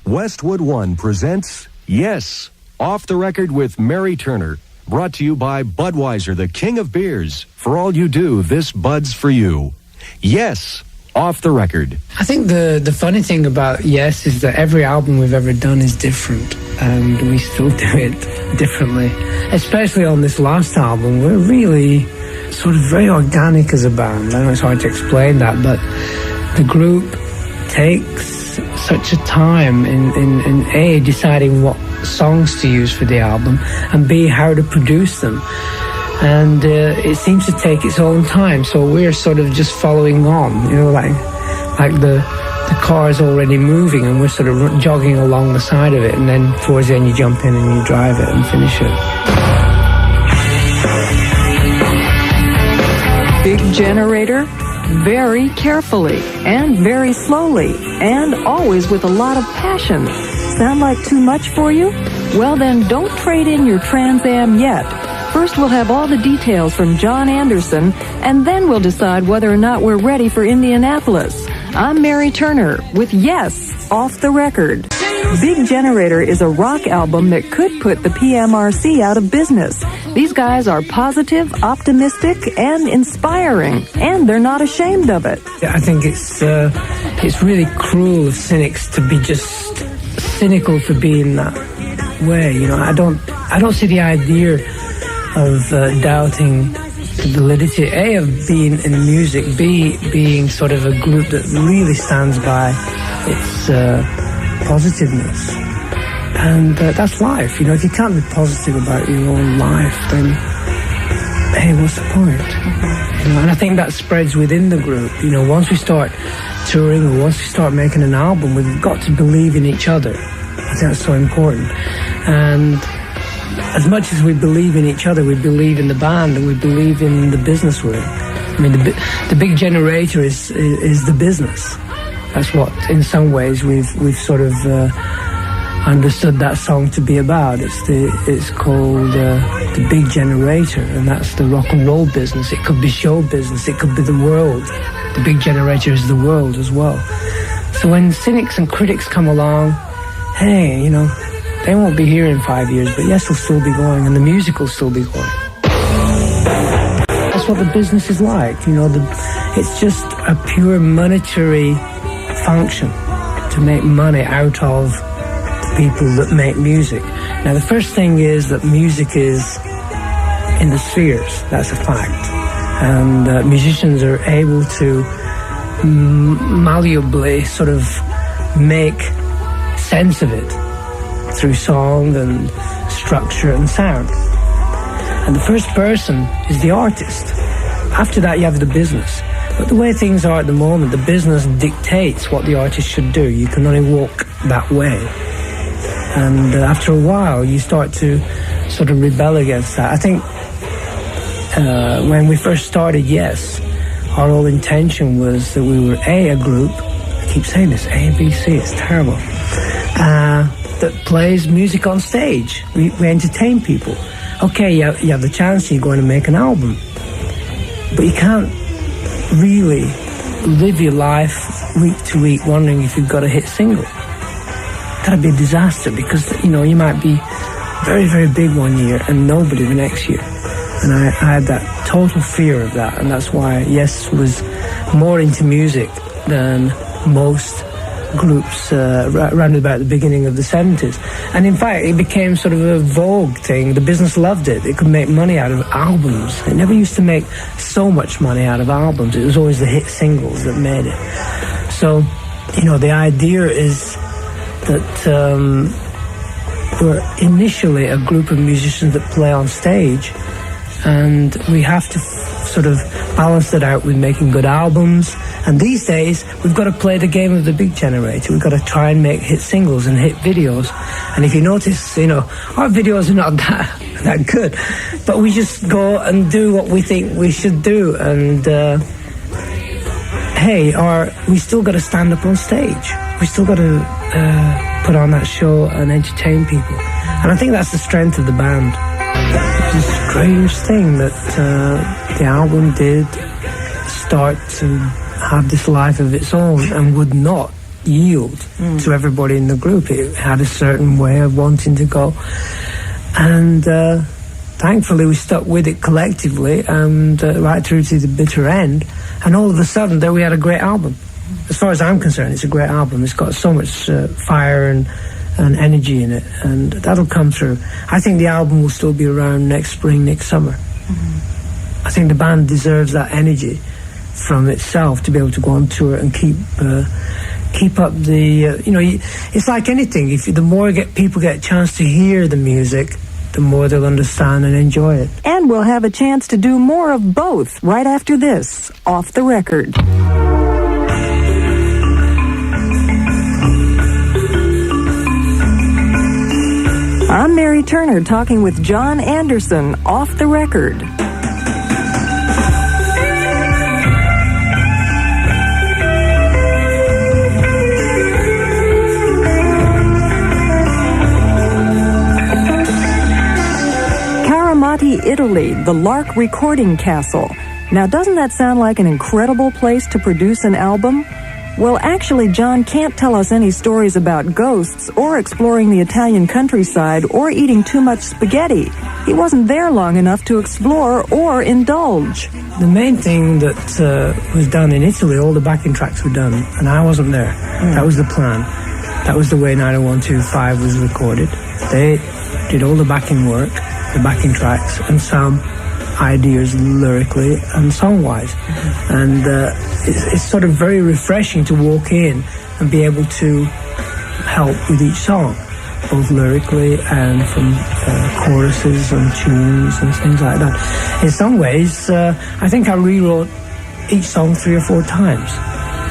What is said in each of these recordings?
Westwood One presents Yes, Off the Record with Mary Turner. Brought to you by Budweiser, the king of beers. For all you do, this Bud's for you. Yes, Off the Record. I think the funny thing about Yes is that every album we've ever done is different, and we still do it differently. Especially on this last album, we're really sort of very organic as a band. I know it's hard to explain that, but the group takes such a time in A, deciding what songs to use for the album, and B, how to produce them. And it seems to take its own time, so we're sort of just following on, like the car's already moving and we're sort of jogging along the side of it, and then towards the end you jump in and you drive it and finish it. Big generator, very carefully and very slowly and always with a lot of passion. Sound like too much for you? Well then, don't trade in your Trans Am yet. First we'll have all the details from John Anderson, and then we'll decide whether or not we're ready for Indianapolis. I'm Mary Turner with Yes, Off the Record. Big Generator is a rock album that could put the PMRC out of business. These guys are positive, optimistic, and inspiring, and they're not ashamed of it. I think it's really cruel of cynics to be just cynical for being that way. I don't see the idea of doubting the validity, A, of being in music, B, being sort of a group that really stands by its positiveness. And that's life. If you can't be positive about your own life, then, hey, what's the point? And I think that spreads within the group. Once we start touring or once we start making an album, we've got to believe in each other. I think that's so important. And as much as we believe in each other, we believe in the band and we believe in the business we're in. I mean, the Big Generator is the business. That's what, in some ways, we've sort of understood that song to be about. It's called the Big Generator, and that's the rock and roll business. It could be show business. It could be the world. The Big Generator is the world as well. So when cynics and critics come along, hey, they won't be here in 5 years, but Yes will still be going, and the music will still be going. That's what the business is like. It's just a pure monetary function to make money out of the people that make music. Now, the first thing is that music is in the spheres. That's a fact. And musicians are able to malleably sort of make sense of it through song and structure and sound. And the first person is the artist. After that, you have the business. But the way things are at the moment, the business dictates what the artist should do. You can only walk that way. And after a while, you start to sort of rebel against that. I think when we first started Yes, our whole intention was that we were a group, I keep saying this, A, B, C, it's terrible, that plays music on stage. We entertain people. Okay, you have the chance, you're going to make an album. But you can't really live your life week to week wondering if you've got a hit single. That'd be a disaster, because you might be very, very big one year and nobody the next year. And I had that total fear of that, and that's why Yes was more into music than most groups around about the beginning of the 70s. And in fact, it became sort of a vogue thing. The business loved it. It could make money out of albums. It never used to make so much money out of albums. It was always the hit singles that made it. So, the idea is that we're initially a group of musicians that play on stage, and we have to sort of balance it out with making good albums. And these days, we've got to play the game of the Big Generator. We've got to try and make hit singles and hit videos. And if you notice, our videos are not that good. But we just go and do what we think we should do. And, we still got to stand up on stage. We still got to put on that show and entertain people. And I think that's the strength of the band. It's a strange thing that the album did start to have this life of its own and would not yield to everybody in the group. It had a certain way of wanting to go. And thankfully we stuck with it collectively and right through to the bitter end. And all of a sudden there we had a great album. As far as I'm concerned, it's a great album. It's got so much fire and energy in it, and that'll come through. I think the album will still be around next spring, next summer. I think the band deserves that energy from itself to be able to go on tour and keep up the, it's like anything. If the more people get a chance to hear the music, the more they'll understand and enjoy it. And we'll have a chance to do more of both right after this, Off the Record. I'm Mary Turner talking with John Anderson, Off the Record. Karamati, Italy, the Lark Recording Castle. Now, doesn't that sound like an incredible place to produce an album? Well, actually, John can't tell us any stories about ghosts or exploring the Italian countryside or eating too much spaghetti. He wasn't there long enough to explore or indulge. The main thing that was done in Italy, all the backing tracks were done, and I wasn't there. That was the plan. That was the way 90125 was recorded. They did all the backing work, the backing tracks, and some ideas lyrically and song-wise. And it's sort of very refreshing to walk in and be able to help with each song, both lyrically and from choruses and tunes and things like that. In some ways, I think I rewrote each song 3 or 4 times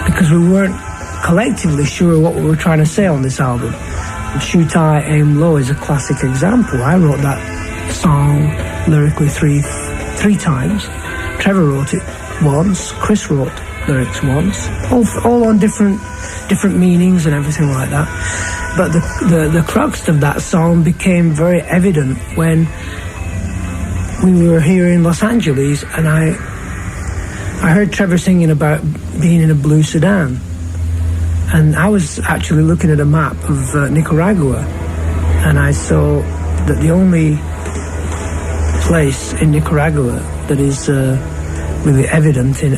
because we weren't collectively sure what we were trying to say on this album. Shoot High, Aim Low is a classic example. I wrote that song lyrically three times. Trevor wrote it once. Chris wrote lyrics once. All on different meanings and everything like that. But the crux of that song became very evident when we were here in Los Angeles, and I heard Trevor singing about being in a blue sedan. And I was actually looking at a map of Nicaragua, and I saw that the only place in Nicaragua that is really evident in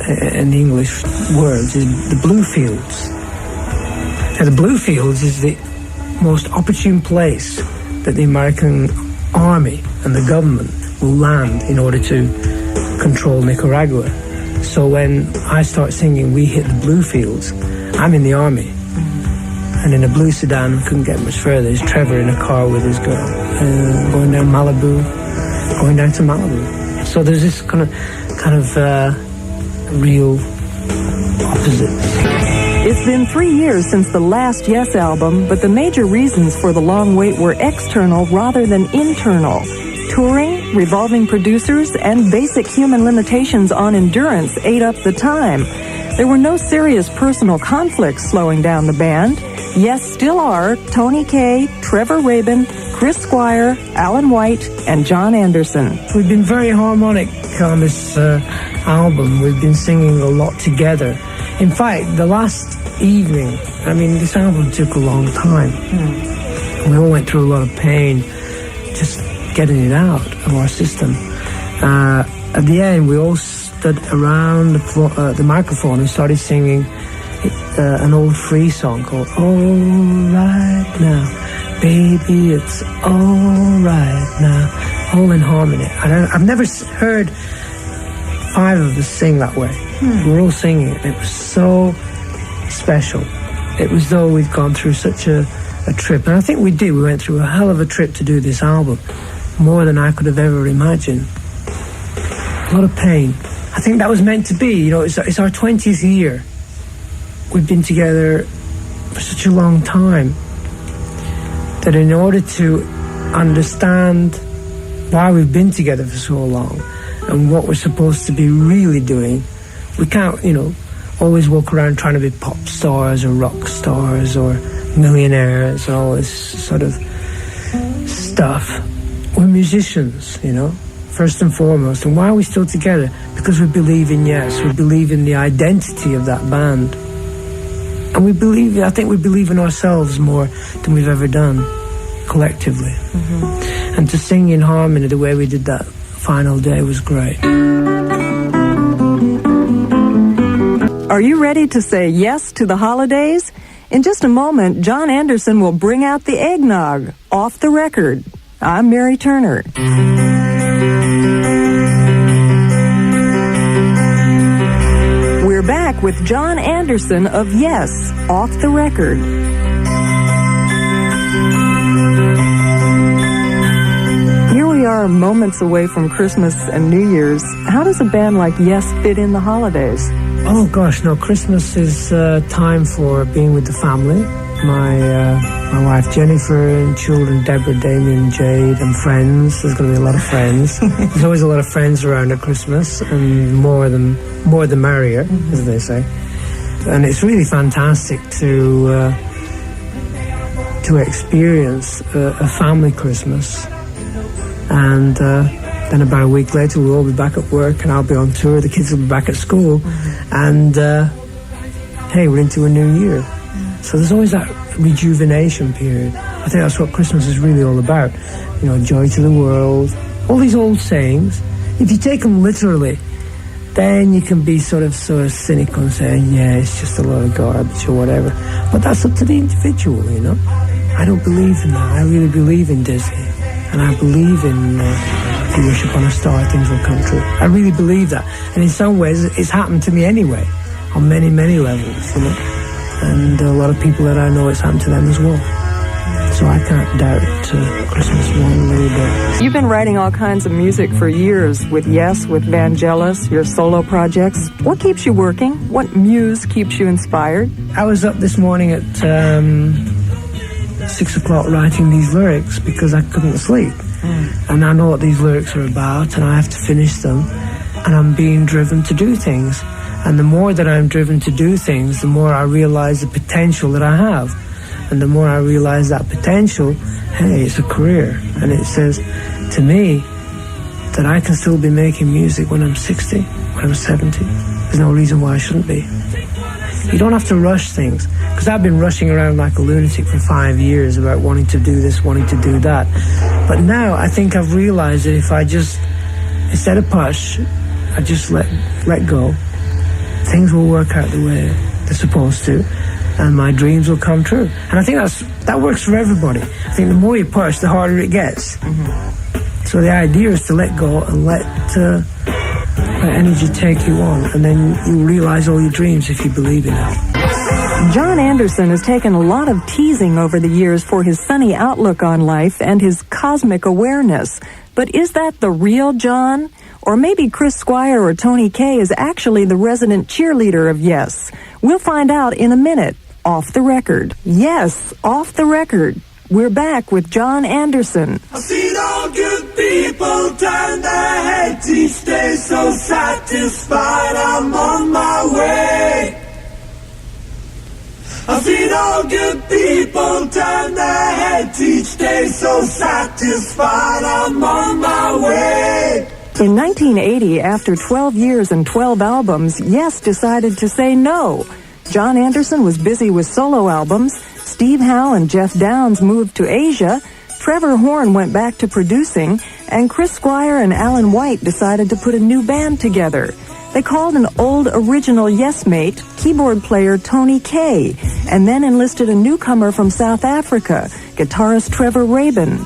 the English words is the Blue Fields. Now, the Blue Fields is the most opportune place that the American army and the government will land in order to control Nicaragua. So when I start singing We Hit the Blue Fields, I'm in the army. And in a blue sedan, couldn't get much further. There's Trevor in a car with his girl, going down to Malibu. So there's this kind of real opposites. It's been 3 years since the last Yes album, but the major reasons for the long wait were external rather than internal. Touring, revolving producers, and basic human limitations on endurance ate up the time. There were no serious personal conflicts slowing down the band. Yes still are Tony Kaye, Trevor Rabin, Chris Squire, Alan White, and John Anderson. We've been very harmonic on this album. We've been singing a lot together. In fact, the last evening, this album took a long time. We all went through a lot of pain just getting it out of our system. At the end, we all stood around the microphone and started singing an old Free song called All Right Now. Baby, it's all right now. All in harmony. I've never heard 5 of us sing that way. We were all singing it. It was so special. It was though we'd gone through such a trip. And I think we did. We went through a hell of a trip to do this album. More than I could have ever imagined. A lot of pain. I think that was meant to be. It's our 20th year. We've been together for such a long time that in order to understand why we've been together for so long and what we're supposed to be really doing, we can't, always walk around trying to be pop stars or rock stars or millionaires and all this sort of stuff. We're musicians, first and foremost. And why are we still together? Because we believe in Yes. We believe in the identity of that band. And I think we believe in ourselves more than we've ever done, collectively. And to sing in harmony the way we did that final day was great. Are you ready to say yes to the holidays? In just a moment, John Anderson will bring out the eggnog, off the record. I'm Mary Turner. We're back with John Anderson of Yes, Off the Record. Here we are, moments away from Christmas and New Year's. How does a band like Yes fit in the holidays? Oh gosh, no, Christmas is time for being with the family. My wife Jennifer and children Deborah, Damien, Jade, and friends. There's going to be a lot of friends. There's always a lot of friends around at Christmas, and more the merrier, as they say. And it's really fantastic to experience a family Christmas. And then about a week later, we'll all be back at work, and I'll be on tour. The kids will be back at school, and hey, we're into a new year. So there's always that rejuvenation period. I think that's what Christmas is really all about. You know, joy to the world. All these old sayings. If you take them literally, then you can be sort of cynical and say, yeah, it's just a lot of garbage or whatever. But that's up to the individual, you know. I don't believe in that. I really believe in Disney. And I believe in if you wish upon a star, things will come true. I really believe that. And in some ways, it's happened to me anyway, on many, many levels, you know. And a lot of people that I know, it's happened to them as well. So I can't doubt Christmas one little bit. You've been writing all kinds of music for years with Yes, with Vangelis, your solo projects. What keeps you working? What muse keeps you inspired? I was up this morning at 6 o'clock writing these lyrics because I couldn't sleep. And I know what these lyrics are about, and I have to finish them. And I'm being driven to do things. And the more that I'm driven to do things, the more I realize the potential that I have. And the more I realize that potential, hey, it's a career. And it says to me that I can still be making music when I'm 60, when I'm 70. There's no reason why I shouldn't be. You don't have to rush things. Because I've been rushing around like a lunatic for 5 years about wanting to do this, wanting to do that. But now I think I've realized that if I just, instead of push, I just let go, things will work out the way they're supposed to, and my dreams will come true. And I think that works for everybody. I think the more you push, the harder it gets. So the idea is to let go and let energy take you on, and then you realize all your dreams if you believe in it. John Anderson has taken a lot of teasing over the years for his sunny outlook on life and his cosmic awareness. But is that the real John? Or maybe Chris Squire or Tony Kaye is actually the resident cheerleader of Yes. We'll find out in a minute. Off the record. Yes, off the record. We're back with John Anderson. I've seen all good people turn their heads each day, so satisfied I'm on my way. I've seen all good people turn their heads each day, so satisfied I'm on my way. In 1980, after 12 years and 12 albums, Yes decided to say no. John Anderson was busy with solo albums. Steve Howe and Jeff Downes moved to Asia. Trevor Horn went back to producing. And Chris Squire and Alan White decided to put a new band together. They called an old original Yes mate, keyboard player Tony Kaye, and then enlisted a newcomer from South Africa, guitarist Trevor Rabin.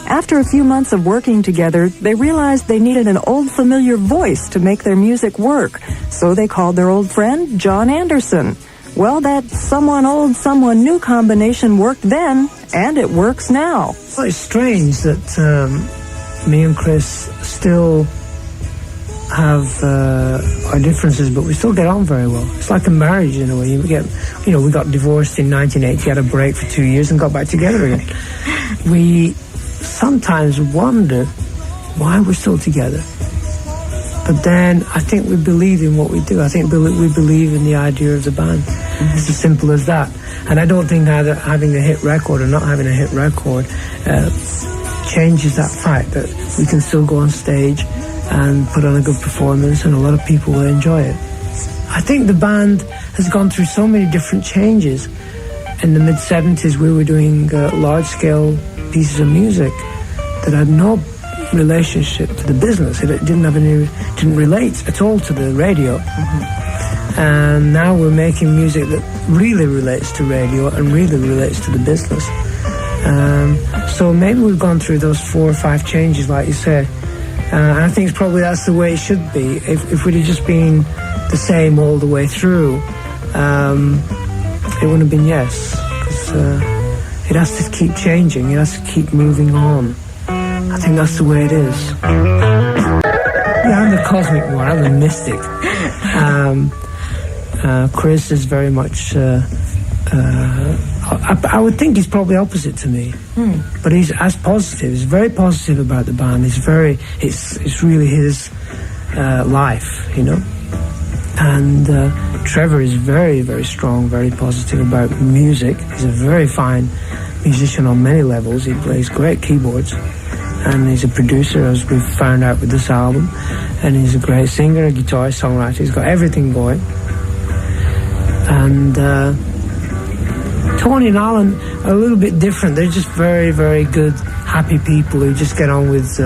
After a few months of working together, they realized they needed an old familiar voice to make their music work. So they called their old friend John Anderson. Well, that someone old, someone new combination worked then, and it works now. Well, it's strange that me and Chris still have our differences, but we still get on very well. It's like a marriage in a way. We got divorced in 1980, had a break for 2 years, and got back together again. We sometimes wonder why we're still together. But then I think we believe in what we do. I think we believe in the idea of the band. It's as simple as that. And I don't think either having a hit record or not having a hit record changes that fact that we can still go on stage and put on a good performance, and a lot of people will enjoy it. I think the band has gone through so many different changes. In the mid-70s, we were doing large-scale pieces of music that had no relationship to the business. It didn't relate at all to the radio. And now we're making music that really relates to radio and really relates to the business. So maybe we've gone through those 4 or 5 changes, like you say. And I think probably that's the way it should be. If we'd have just been the same all the way through, it wouldn't have been Yes. Because it has to keep changing. It has to keep moving on. I think that's the way it is. Yeah, I'm the cosmic one. I'm the mystic. Chris is very much... I would think he's probably opposite to me, but he's as positive. He's very positive about the band. It's really his life, you know. And Trevor is very, very strong, very positive about music. He's a very fine musician on many levels. He plays great keyboards, and he's a producer, as we've found out with this album. And he's a great singer, a guitarist, songwriter. He's got everything going. And Tony and Alan are a little bit different. They're just very, very good, happy people who just get on with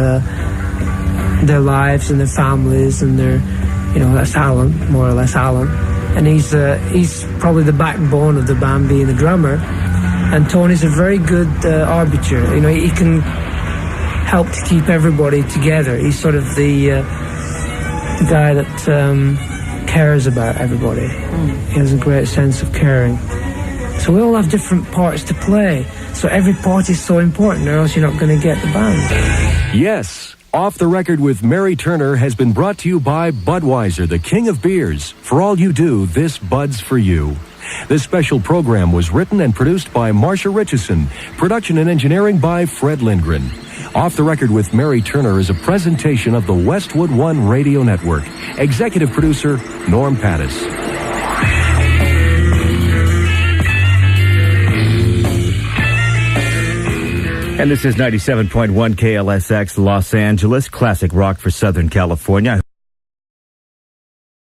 their lives and their families and their, you know, that's Alan, more or less Alan. And he's probably the backbone of the band, being the drummer. And Tony's a very good arbiter. You know, he can help to keep everybody together. He's sort of the guy that cares about everybody. He has a great sense of caring. So we all have different parts to play. So every part is so important, or else you're not going to get the band. Yes, Off the Record with Mary Turner has been brought to you by Budweiser, the king of beers. For all you do, this Bud's for you. This special program was written and produced by Marsha Richardson. Production and engineering by Fred Lindgren. Off the Record with Mary Turner is a presentation of the Westwood One Radio Network. Executive producer, Norm Pattis. And this is 97.1 KLSX Los Angeles, classic rock for Southern California.